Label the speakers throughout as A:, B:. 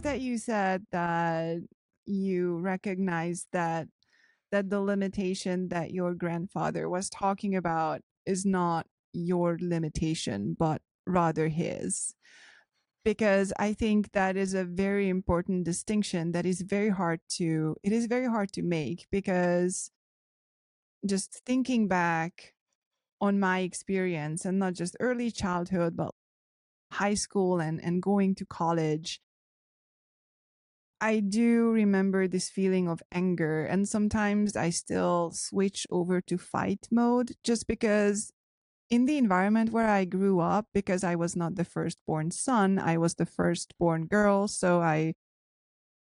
A: that you said that you recognize that the limitation that your grandfather was talking about is not your limitation, but rather his. Because I think that is a very important distinction that is very hard to it is very hard to make, because just thinking back on my experience, and not just early childhood but high school and going to college, I do remember this feeling of anger, and sometimes I still switch over to fight mode, just because in the environment where I grew up, because I was not the firstborn son, I was the firstborn girl. So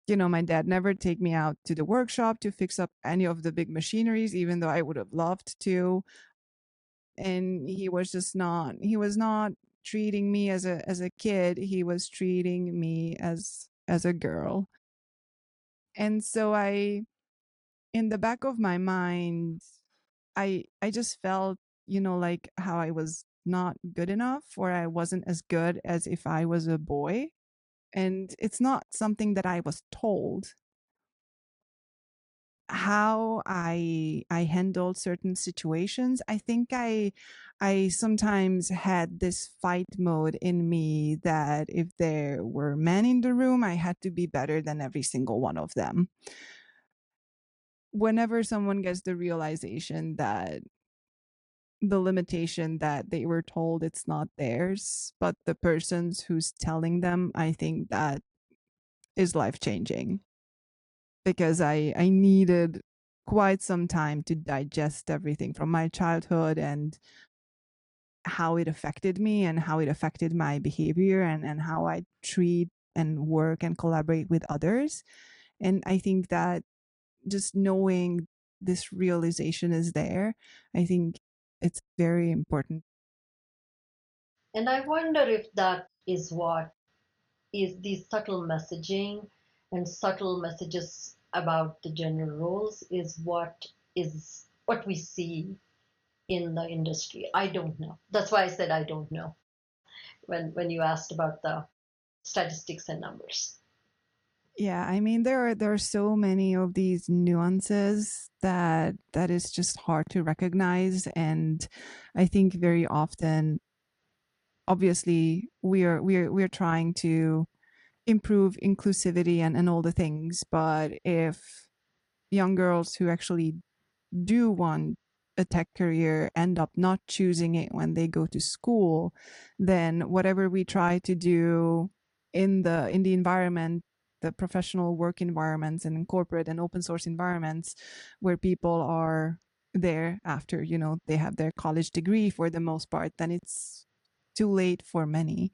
A: my dad never take me out to the workshop to fix up any of the big machineries, even though I would have loved to. And he was not treating me as a kid. He was treating me as a girl. And so in the back of my mind, I just felt, like how I was not good enough, or I wasn't as good as if I was a boy. And it's not something that I was told. How I handled certain situations, I think I sometimes had this fight mode in me, that if there were men in the room, I had to be better than every single one of them. Whenever someone gets the realization that the limitation that they were told, it's not theirs, but the person's who's telling them, I think that is life changing, because I needed quite some time to digest everything from my childhood, and how it affected me and how it affected my behavior, and how I treat and work and collaborate with others. And I think that just knowing this realization is there, I think it's very important.
B: And I wonder if that is what is the subtle messaging and subtle messages about the gender roles is what we see in the industry. I don't know. That's why I said I don't know when you asked about the statistics and numbers.
A: Yeah, I mean, there are so many of these nuances that is just hard to recognize. And I think very often, obviously, we're trying to improve inclusivity and all the things, but if young girls who actually do want a tech career end up not choosing it when they go to school, then whatever we try to do in the environment, the professional work environments and in corporate and open source environments, where people are there after they have their college degree for the most part, then it's too late for many.